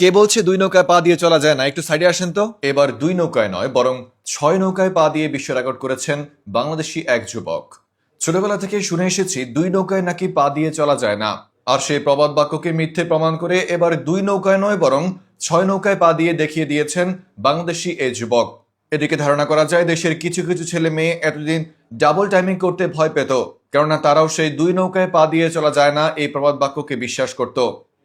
কে বলছে দুই নৌকায় পা দিয়ে চলা যায় না? একটু সাইডে আসেন তো। এবার দুই নৌকায় নয় বরং 6 নৌকায় পা দিয়ে বিশ্ব রেকর্ড করেছেন বাংলাদেশি এক যুবক। ছোটবেলা থেকে শুনে এসেছি দুই নৌকায় নাকি পা দিয়ে চলা যায় না, আর সেই প্রবাদ বাক্যকে মিথ্যে প্রমাণ করে এবার দুই নৌকায় নয় বরং 6 নৌকায় পা দিয়ে দেখিয়ে দিয়েছেন বাংলাদেশি এই যুবক। এদিকে ধারণা করা যায় দেশের কিছু কিছু ছেলে মেয়ে এতদিন ডাবল টাইমিং করতে ভয় পেত, কেননা তারাও সেই দুই নৌকায় পা দিয়ে চলা যায় না এই প্রবাদ বাক্যকে বিশ্বাস করত।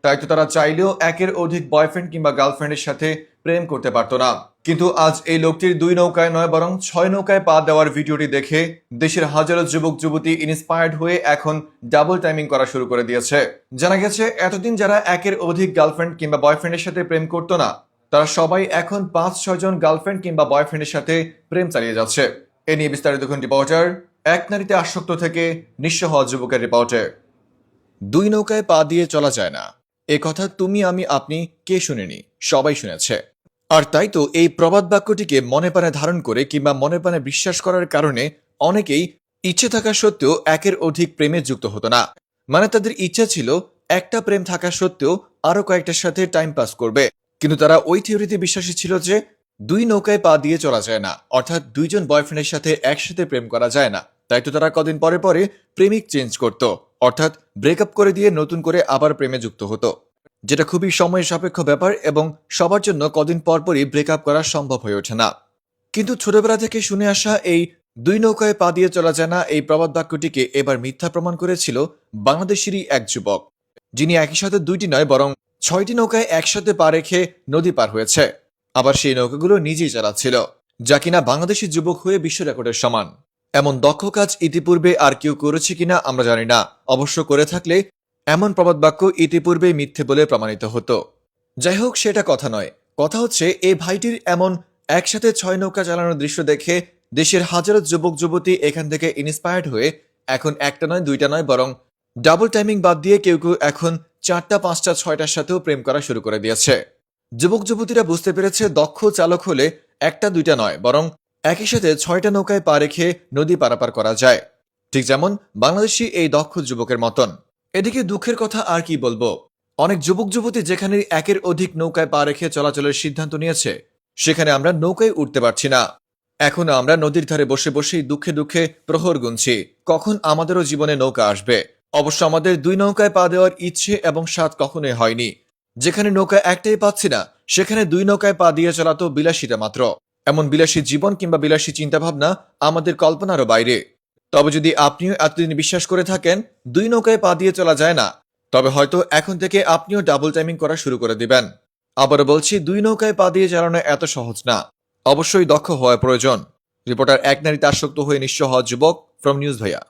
তাই তো তারা চাইলেও একের অধিক বয়ফ্রেন্ড কিংবা গার্লফ্রেন্ডের সাথে প্রেম করতে পারত না। কিন্তু আজ এই লোকটির দুই নৌকায় নয় বরং 6 নৌকায় পা দেওয়ার ভিডিওটি দেখে দেশের হাজারো যুবক যুবতী ইন্সপায়ার্ড হয়ে এখন ডাবল টাইমিং করা শুরু করে দিয়েছে। জানা গেছে এতদিন যারা একের অধিক গার্লফ্রেন্ড কিংবা বয়ফ্রেন্ডের সাথে প্রেম করতো না, তারা সবাই এখন 5-6 জন গার্লফ্রেন্ড কিংবা বয়ফ্রেন্ডের সাথে প্রেম চালিয়ে যাচ্ছে। এ নিয়ে বিস্তারিত দেখুন রিপোর্টার এক নারীতে আসক্ত থেকে নিঃস্ব হওয়া যুবকের রিপোর্টে। দুই নৌকায় পা দিয়ে চলা যায় না, এ কথা তুমি আমি আপনি কে শুনেনি? সবাই শুনেছে। আর তাই তো এই প্রবাদ বাক্যটিকে মনে প্রাণে ধারণ করে কিংবা মনে প্রাণে বিশ্বাস করার কারণে অনেকেই ইচ্ছে থাকা সত্ত্বেও একের অধিক প্রেমে যুক্ত হতো না। মানে তাদের ইচ্ছা ছিল একটা প্রেম থাকা সত্ত্বেও আরো কয়েকটার সাথে টাইম পাস করবে, কিন্তু তারা ওই থিওরিতে বিশ্বাসী ছিল যে দুই নৌকায় পা দিয়ে চলা যায় না, অর্থাৎ দুইজন বয়ফ্রেন্ডের সাথে একসাথে প্রেম করা যায় না। তাই তো তারা কদিন পরে পরে প্রেমিক চেঞ্জ করত, অর্থাৎ ব্রেকআপ করে দিয়ে নতুন করে আবার প্রেমে যুক্ত হতো, যেটা খুবই সময় সাপেক্ষ ব্যাপার এবং সবার জন্য কদিন পরপরই ব্রেকআপ করা সম্ভব হয়ে ওঠে না। কিন্তু ছোটবেলা থেকে শুনে আসা এই দুই নৌকায় পা দিয়ে চলা যায় না এই প্রবাদ বাক্যটিকে এবার মিথ্যা প্রমাণ করেছিল বাংলাদেশেরই এক যুবক, যিনি একই সাথে দুইটি নয় বরং 6টি নৌকায় একসাথে পা রেখে নদী পার হয়েছে। আবার সেই নৌকাগুলো নিজেই চালাচ্ছিল, যা কিনা বাংলাদেশি যুবক হয়ে বিশ্ব রেকর্ডের সমান। এমন দক্ষ কাজ ইতিপূর্বে আর কেউ করেছে কিনা আমরা জানি না, অবশ্য করে থাকলে এমন প্রবাদ বাক্য ইতিপূর্বে মিথ্যে বলে প্রমাণিত হতো। যাই হোক, সেটা কথা নয়। কথা হচ্ছে এই ভাইটির এমন একসাথে 6 নৌকা চালানোর দৃশ্য দেখে দেশের হাজারো যুবক যুবতী এখান থেকে ইন্সপায়ার্ড হয়ে এখন একটা নয় দুইটা নয় বরং ডাবল টাইমিং বাদ দিয়ে কেউ কেউ এখন 4টা 5টা 6টার সাথেও প্রেম করা শুরু করে দিয়েছে। যুবক যুবতীরা বুঝতে পেরেছে দক্ষ চালক হলে একটা দুইটা নয় বরং একই সাথে 6টা নৌকায় পা রেখে নদী পারাপার করা যায়, ঠিক যেমন বাংলাদেশি এই দক্ষ যুবকের মতন। এদিকে দুঃখের কথা আর কি বলবো, অনেক যুবক যুবতী যেখানে একের অধিক নৌকায় পা রেখে চলাচলের সিদ্ধান্ত নিয়েছে, সেখানে আমরা নৌকায় উঠতে পারছি না। এখন আমরা নদীর ধারে বসে বসেই দুঃখে দুঃখে প্রহর গুনছি কখন আমাদেরও জীবনে নৌকা আসবে। অবশ্য আমাদের দুই নৌকায় পা দেওয়ার ইচ্ছে এবং স্বাদ কখনোই হয়নি। যেখানে নৌকা একটাই পাচ্ছি না, সেখানে দুই নৌকায় পা দিয়ে চলা তো বিলাসিতা মাত্র। এমন বিলাসী জীবন কিংবা বিলাসী চিন্তাভাবনা আমাদের কল্পনারও বাইরে। তবে যদি আপনিও এতদিন বিশ্বাস করে থাকেন দুই নৌকায় পা দিয়ে চলা যায় না, তবে হয়তো এখন থেকে আপনিও ডাবল টাইমিং করা শুরু করে দিবেন। আবারও বলছি, দুই নৌকায় পা দিয়ে চালানো এত সহজ না, অবশ্যই দক্ষ হওয়া প্রয়োজন। রিপোর্টার এক নারীতে আসক্ত হয়ে নিঃস্ব হওয়া যুবক, ফ্রম নিউজ ভাইয়া।